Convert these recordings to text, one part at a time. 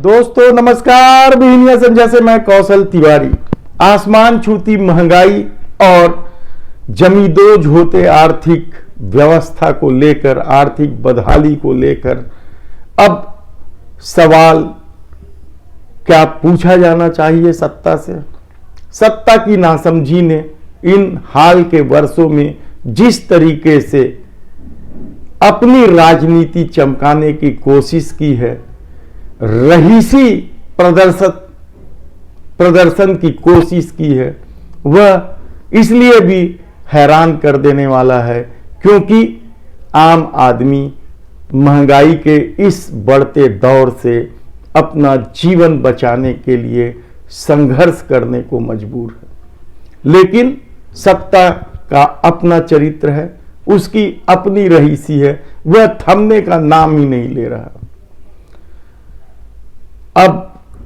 दोस्तों नमस्कार। बिहनिया संजय से मैं कौशल तिवारी। आसमान छूती महंगाई और जमींदोज होते आर्थिक व्यवस्था को लेकर, आर्थिक बदहाली को लेकर अब सवाल क्या पूछा जाना चाहिए सत्ता से। सत्ता की नासमझी ने इन हाल के वर्षों में जिस तरीके से अपनी राजनीति चमकाने की कोशिश की है, रहीसी प्रदर्शन की कोशिश की है, वह इसलिए भी हैरान कर देने वाला है क्योंकि आम आदमी महंगाई के इस बढ़ते दौर से अपना जीवन बचाने के लिए संघर्ष करने को मजबूर है। लेकिन सत्ता का अपना चरित्र है, उसकी अपनी रहीसी है, वह थमने का नाम ही नहीं ले रहा। अब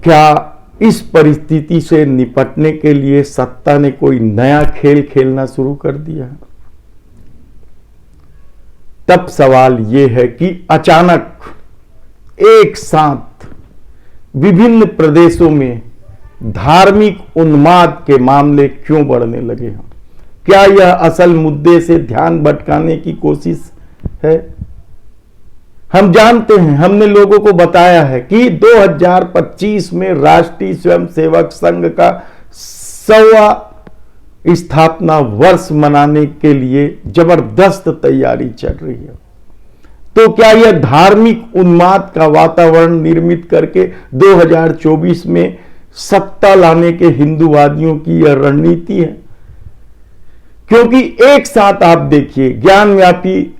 क्या इस परिस्थिति से निपटने के लिए सत्ता ने कोई नया खेल खेलना शुरू कर दिया? तब सवाल यह है कि अचानक एक साथ विभिन्न प्रदेशों में धार्मिक उन्माद के मामले क्यों बढ़ने लगे हैं? क्या यह असल मुद्दे से ध्यान भटकाने की कोशिश है? हम जानते हैं, हमने लोगों को बताया है कि 2025 में राष्ट्रीय स्वयंसेवक संघ का 100वां स्थापना वर्ष मनाने के लिए जबरदस्त तैयारी चल रही है। तो क्या यह धार्मिक उन्माद का वातावरण निर्मित करके 2024 में सत्ता लाने के हिंदूवादियों की यह रणनीति है? क्योंकि एक साथ आप देखिए, ज्ञानव्यापी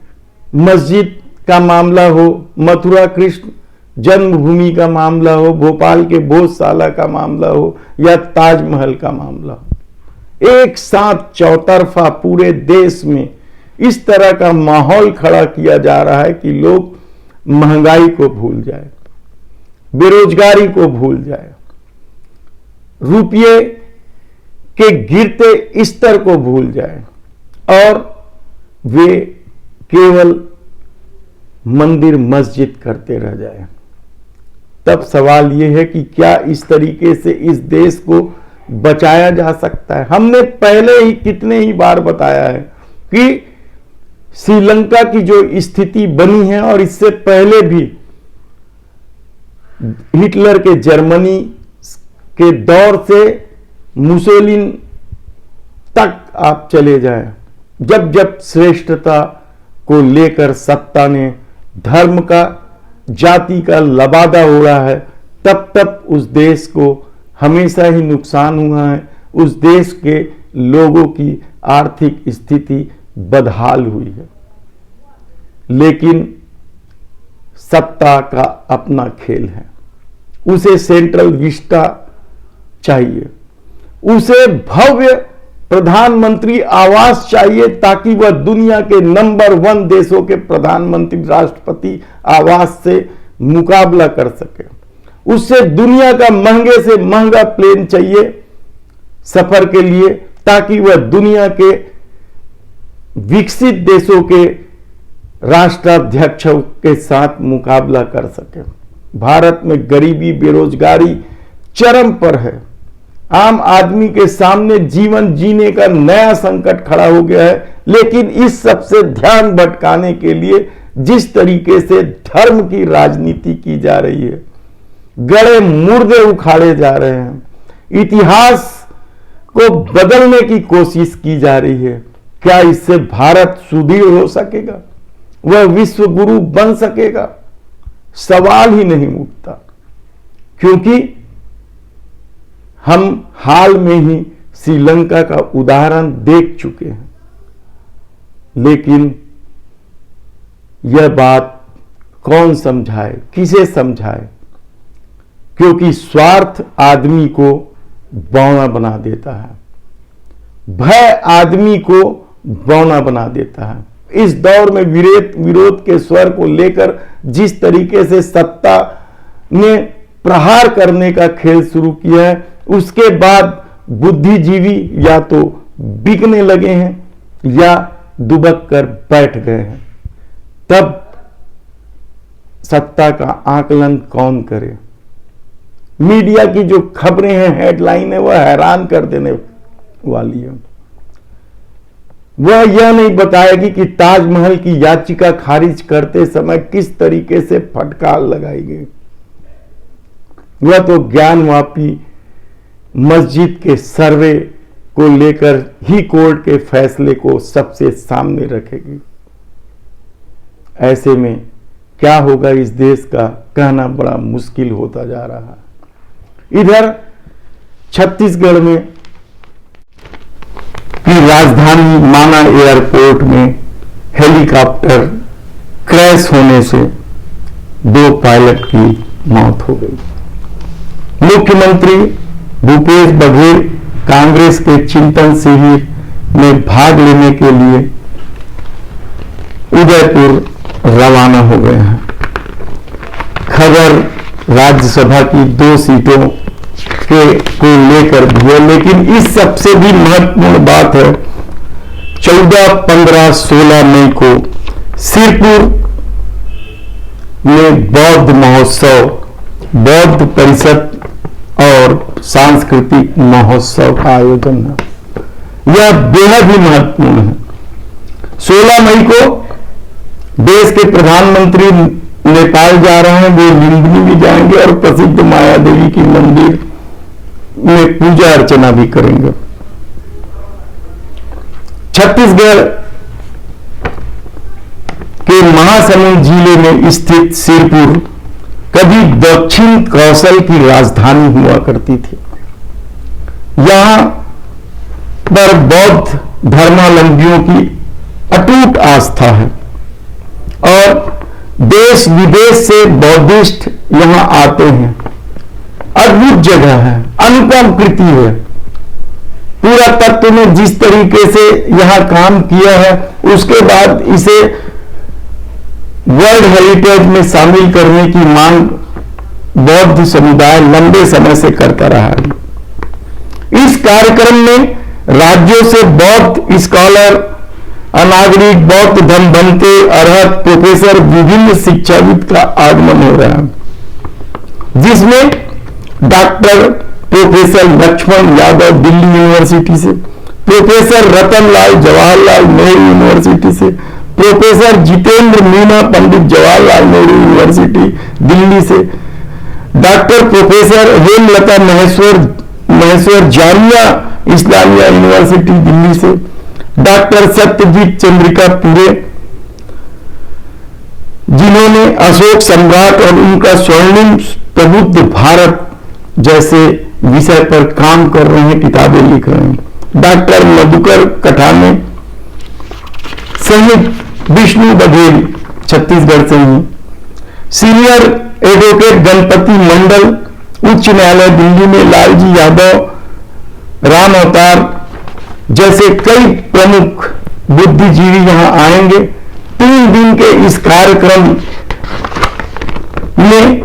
मस्जिद का मामला हो, मथुरा कृष्ण जन्मभूमि का मामला हो, भोपाल के भोजशाला का मामला हो या ताजमहल का मामला हो, एक साथ चौतरफा पूरे देश में इस तरह का माहौल खड़ा किया जा रहा है कि लोग महंगाई को भूल जाए, बेरोजगारी को भूल जाए, रुपये के गिरते स्तर को भूल जाए और वे केवल मंदिर मस्जिद करते रह जाए। तब सवाल यह है कि क्या इस तरीके से इस देश को बचाया जा सकता है? हमने पहले ही कितने ही बार बताया है कि श्रीलंका की जो स्थिति बनी है और इससे पहले भी हिटलर के जर्मनी के दौर से मुसोलिनी तक आप चले जाएं, जब जब श्रेष्ठता को लेकर सत्ता ने धर्म का, जाति का लबादा उड़ा है, तब तब उस देश को हमेशा ही नुकसान हुआ है। उस देश के लोगों की आर्थिक स्थिति बदहाल हुई है। लेकिन सत्ता का अपना खेल है, उसे सेंट्रल विस्टा चाहिए, उसे भव्य प्रधानमंत्री आवास चाहिए ताकि वह दुनिया के नंबर 1 देशों के प्रधानमंत्री राष्ट्रपति आवास से मुकाबला कर सके। उससे दुनिया का महंगे से महंगा प्लेन चाहिए सफर के लिए ताकि वह दुनिया के विकसित देशों के राष्ट्राध्यक्षों के साथ मुकाबला कर सके। भारत में गरीबी, बेरोजगारी चरम पर है। आम आदमी के सामने जीवन जीने का नया संकट खड़ा हो गया है। लेकिन इस सब से ध्यान भटकाने के लिए जिस तरीके से धर्म की राजनीति की जा रही है, गड़े मुर्दे उखाड़े जा रहे हैं, इतिहास को बदलने की कोशिश की जा रही है, क्या इससे भारत सुदृढ़ हो सकेगा? वह विश्व गुरु बन सकेगा? सवाल ही नहीं उठता। क्योंकि हम हाल में ही श्रीलंका का उदाहरण देख चुके हैं। लेकिन यह बात कौन समझाए, किसे समझाए? क्योंकि स्वार्थ आदमी को बौना बना देता है, भय आदमी को बौना बना देता है। इस दौर में विरोध के स्वर को लेकर जिस तरीके से सत्ता ने प्रहार करने का खेल शुरू किया है, उसके बाद बुद्धिजीवी या तो बिकने लगे हैं या दुबक कर बैठ गए हैं। तब सत्ता का आकलन कौन करे? मीडिया की जो खबरें हैं, हेडलाइन है, वह हैरान कर देने वाली है। वह यह नहीं बताएगी कि ताजमहल की याचिका खारिज करते समय किस तरीके से फटकार लगाई गई। वह तो ज्ञानवापी मस्जिद के सर्वे को लेकर ही कोर्ट के फैसले को सबसे सामने रखेगी। ऐसे में क्या होगा इस देश का, कहना बड़ा मुश्किल होता जा रहा है। इधर छत्तीसगढ़ में की राजधानी माना एयरपोर्ट में हेलीकॉप्टर क्रैश होने से 2 पायलट की मौत हो गई। मुख्यमंत्री भूपेश बघेल कांग्रेस के चिंतन शिविर में भाग लेने के लिए उदयपुर रवाना हो गए हैं। खबर राज्यसभा की 2 सीटों को लेकर भी है, लेकिन इस सबसे भी महत्वपूर्ण बात है 14, 15, 16 मई को सिरपुर में बौद्ध महोत्सव, बौद्ध परिषद और सांस्कृतिक महोत्सव का आयोजन है। यह बेहद ही महत्वपूर्ण है। 16 मई को देश के प्रधानमंत्री नेपाल जा रहे हैं, वो लुम्बिनी भी जाएंगे और प्रसिद्ध माया देवी की मंदिर में पूजा अर्चना भी करेंगे। छत्तीसगढ़ के महासमुंद जिले में स्थित सिरपुर कभी दक्षिण कौशल की राजधानी हुआ करती थी। यहां पर बौद्ध धर्मावलंबियों की अटूट आस्था है और देश विदेश से बौद्धिस्ट यहां आते हैं। अद्भुत जगह है, अनुपम कृति है। पूरा तत्व ने जिस तरीके से यहां काम किया है, उसके बाद इसे वर्ल्ड हेरिटेज में शामिल करने की मांग बौद्ध समुदाय लंबे समय से करता रहा है। इस कार्यक्रम में राज्यों से बौद्ध स्कॉलर, अनागरिक, बौद्ध धर्मबंते, अरहत, प्रोफेसर, विभिन्न शिक्षाविद का आगमन हो रहा है, जिसमें doctor professor Lakshman Yadav Delhi university से, प्रोफेसर रतनलाल जवाहरलाल नेहरू यूनिवर्सिटी से, प्रोफेसर जितेंद्र मीना पंडित जवाहरलाल नेहरू यूनिवर्सिटी दिल्ली से, doctor professor Hemlata Maheshwar Jamia Islamia university Delhi से, डॉक्टर सत्यजीत चंद्रिका पुरे, जिन्होंने अशोक सम्राट और उनका स्वर्णिम प्रबुद्ध भारत जैसे विषय पर काम कर रहे हैं, किताबें लिख रहे हैं, डॉक्टर मधुकर कठाने सहित विष्णु बघेल छत्तीसगढ़ से ही, सीनियर एडवोकेट गणपति मंडल उच्च न्यायालय दिल्ली में, लालजी यादव, राम अवतार जैसे कई प्रमुख बुद्धिजीवी यहां आएंगे। 3 दिन के इस कार्यक्रम में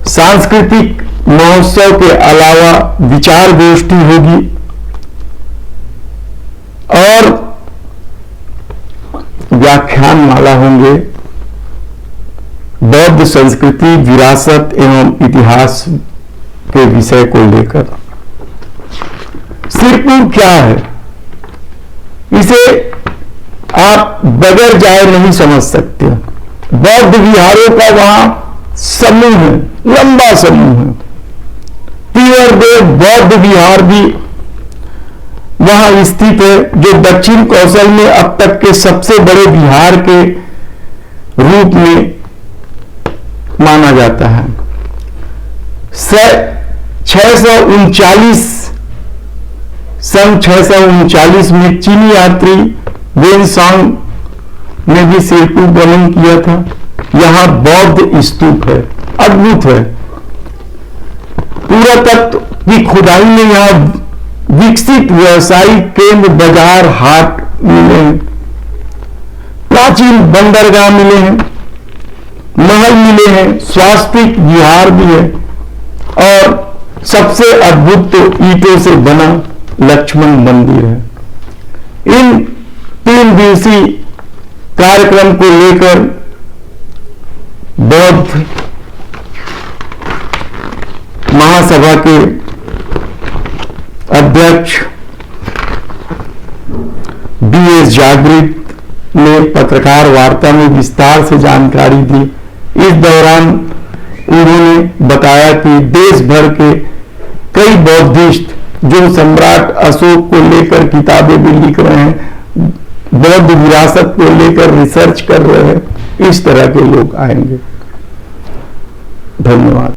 सांस्कृतिक महोत्सव के अलावा विचार गोष्ठी होगी और व्याख्यान माला होंगे बौद्ध संस्कृति, विरासत एवं इतिहास के विषय को लेकर। सिरपुर क्या है, इसे आप बगैर जाए नहीं समझ सकते। बौद्ध विहारों का वहां समूह है, लंबा समूह है। तीवरदेव बौद्ध विहार भी वहां स्थित है, जो दक्षिण कौशल में अब तक के सबसे बड़े विहार के रूप में माना जाता है। 639 639 में चीनी यात्री वेनसांग ने भी सिरपुर भ्रमण किया था। यहां बौद्ध स्तूप है, अद्भुत है। पुरातत्व की खुदाई में यहां विकसित व्यवसायिक केंद्र, बाजार, हाट मिले हैं, प्राचीन बंदरगाह मिले हैं, महल मिले हैं, स्वास्तिक विहार भी है और सबसे अद्भुत तो ईंटों से बना लक्ष्मण मंदिर है। इन 3 दिवसीय कार्यक्रम को लेकर बौद्ध महासभा के अध्यक्ष BS जागृत ने पत्रकार वार्ता में विस्तार से जानकारी दी। इस दौरान उन्होंने बताया कि देश भर के कई बौद्धिस्ट जो सम्राट अशोक को लेकर किताबें भी लिख रहे हैं, बौद्ध विरासत को लेकर रिसर्च कर रहे हैं, इस तरह के लोग आएंगे। धन्यवाद।